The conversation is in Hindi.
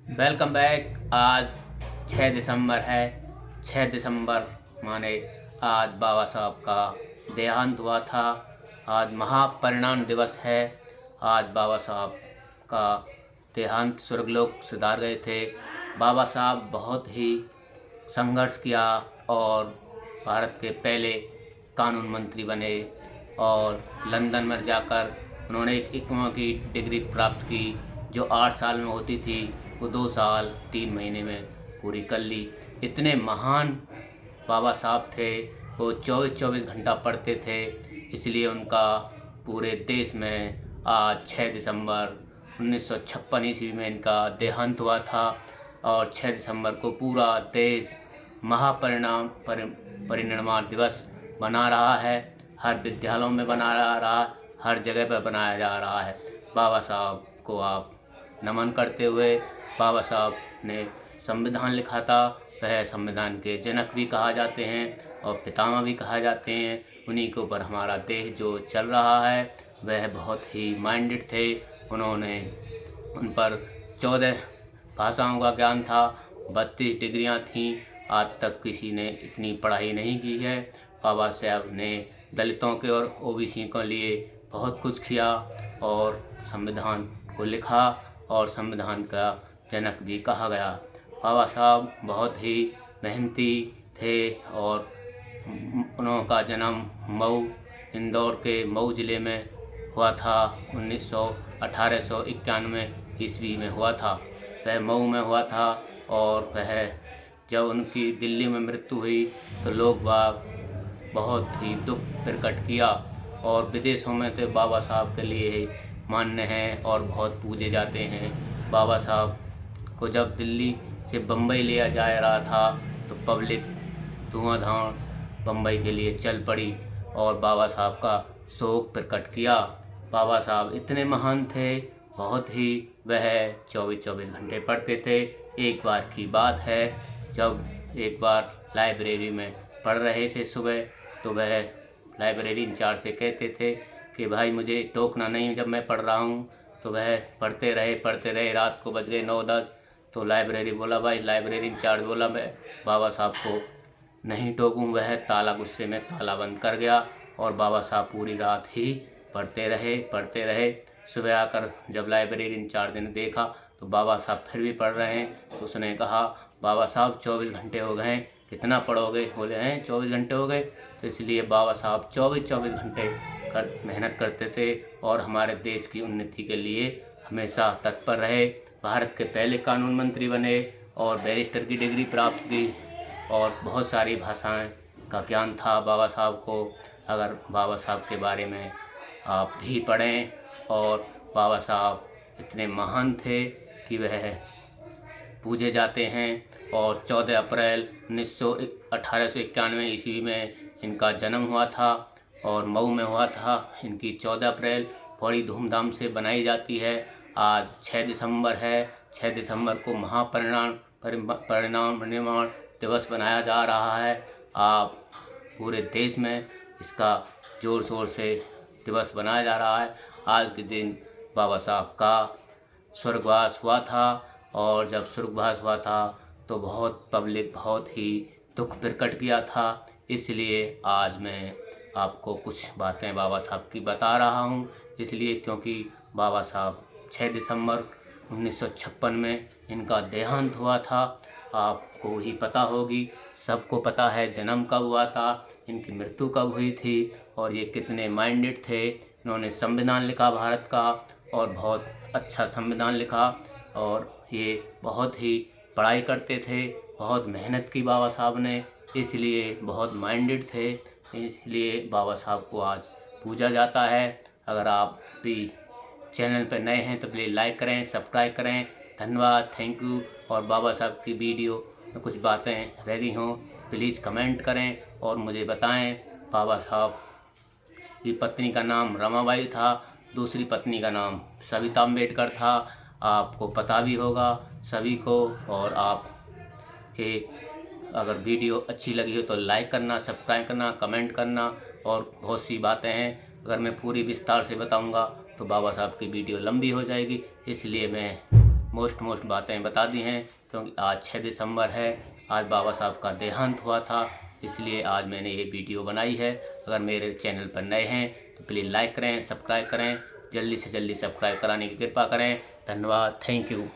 Welcome back. आज 6 दिसंबर है। 6 दिसंबर माने आज बाबा साहब का देहांत हुआ था। आज महापरिनिर्वाण दिवस है। आज बाबा साहब का देहांत स्वर्गलोक सिधार गए थे। बाबा साहब बहुत ही संघर्ष किया और भारत के पहले कानून मंत्री बने और लंदन में जाकर उन्होंने एक इकमा की डिग्री प्राप्त की जो 8 साल में होती थी, वो 2 साल 3 महीने में पूरी कर ली। इतने महान बाबा साहब थे। वो 24-24 घंटा पढ़ते थे, इसलिए उनका पूरे देश में आज 6 दिसंबर 1956 ईस्वी में इनका देहांत हुआ था। और 6 दिसंबर को पूरा देश परिनिर्वाण दिवस मना रहा है। हर विद्यालयों में बना रहा, हर जगह पर बनाया जा रहा है। बाबा साहब को आप नमन करते हुए, बाबा साहब ने संविधान लिखा था। वह संविधान के जनक भी कहा जाते हैं और पितामह भी कहा जाते हैं। उन्हीं के ऊपर हमारा देश जो चल रहा है, वह बहुत ही माइंडेड थे। उन्होंने उन पर 14 भाषाओं का ज्ञान था, 32 डिग्रियां थीं। आज तक किसी ने इतनी पढ़ाई नहीं की है। बाबा साहब ने दलितों के और ओबीसी के लिए बहुत कुछ किया और संविधान को लिखा और संविधान का जनक भी कहा गया। बाबा साहब बहुत ही मेहनती थे और उनका जन्म मऊ, इंदौर के मऊ ज़िले में हुआ था। 1891 ईस्वी में हुआ था। वह मऊ में हुआ था और वह जब उनकी दिल्ली में मृत्यु हुई तो लोग बाग बहुत ही दुख प्रकट किया और विदेशों में तो बाबा साहब के लिए मान्य हैं और बहुत पूजे जाते हैं। बाबा साहब को जब दिल्ली से बम्बई लिया जा रहा था तो पब्लिक धुआंधार बम्बई के लिए चल पड़ी और बाबा साहब का शोक प्रकट किया। बाबा साहब इतने महान थे, बहुत ही वह 24-24 घंटे पढ़ते थे। एक बार की बात है, जब एक बार लाइब्रेरी में पढ़ रहे थे सुबह, तो वह लाइब्रेरी इंचार्ज से कहते थे कि भाई मुझे टोकना नहीं जब मैं पढ़ रहा हूँ। तो वह पढ़ते रहे। रात को बज गए 9-10। तो लाइब्रेरी बोला, भाई लाइब्रेरी इंचार्ज बोला मैं बाबा साहब को नहीं टोकूँ। वह ताला गुस्से में ताला बंद कर गया और बाबा साहब पूरी रात ही पढ़ते रहे। सुबह आकर जब लाइब्रेरी इंचार्ज ने देखा तो बाबा साहब फिर भी पढ़ रहे हैं, तो उसने कहा, बाबा साहब 24 घंटे हो गए, कितना पढ़ोगे? बोले हैं 24 घंटे हो गए। तो इसलिए बाबा साहब 24-24 घंटे मेहनत करते थे और हमारे देश की उन्नति के लिए हमेशा तत्पर रहे। भारत के पहले कानून मंत्री बने और बैरिस्टर की डिग्री प्राप्त की और बहुत सारी भाषाएं का ज्ञान था बाबा साहब को। अगर बाबा साहब के बारे में आप भी पढ़ें, और बाबा साहब इतने महान थे कि वह पूजे जाते हैं। और 14 अप्रैल 1891 ईस्वी में इनका जन्म हुआ था और मऊ में हुआ था। इनकी 14 अप्रैल बड़ी धूमधाम से बनाई जाती है। आज 6 दिसंबर है। 6 दिसंबर को महापरिनिर्वाण दिवस बनाया जा रहा है। आप पूरे देश में इसका ज़ोर शोर से दिवस बनाया जा रहा है। आज के दिन बाबा साहब का स्वर्गवास हुआ था और जब स्वर्गवास हुआ था तो बहुत पब्लिक बहुत ही दुख प्रकट किया था। इसलिए आज मैं आपको कुछ बातें बाबा साहब की बता रहा हूँ, इसलिए क्योंकि बाबा साहब 6 दिसंबर 1956 में इनका देहांत हुआ था। आपको ही पता होगी, सबको पता है जन्म कब हुआ था, इनकी मृत्यु कब हुई थी और ये कितने माइंडेड थे। इन्होंने संविधान लिखा भारत का और बहुत अच्छा संविधान लिखा और ये बहुत ही पढ़ाई करते थे, बहुत मेहनत की बाबा साहब ने, इसलिए बहुत माइंडेड थे। इसलिए बाबा साहब को आज पूजा जाता है। अगर आप भी चैनल पर नए हैं तो प्लीज़ लाइक करें, सब्सक्राइब करें। धन्यवाद, थैंक यू। और बाबा साहब की वीडियो में कुछ बातें रह गई हों प्लीज़ कमेंट करें और मुझे बताएं। बाबा साहब की पत्नी का नाम रमाबाई था, दूसरी पत्नी का नाम सविता अम्बेडकर था। आपको पता भी होगा सभी को। और आप के अगर वीडियो अच्छी लगी हो तो लाइक करना, सब्सक्राइब करना, कमेंट करना। और बहुत सी बातें हैं, अगर मैं पूरी विस्तार से बताऊंगा तो बाबा साहब की वीडियो लंबी हो जाएगी, इसलिए मैं मोस्ट बातें बता दी हैं, क्योंकि आज 6 दिसंबर है, आज बाबा साहब का देहांत हुआ था, इसलिए आज मैंने ये वीडियो बनाई है। अगर मेरे चैनल पर नए हैं तो प्लीज़ लाइक करें, सब्सक्राइब करें, जल्दी से जल्दी सब्सक्राइब कराने की कृपा करें। धन्यवाद, थैंक यू।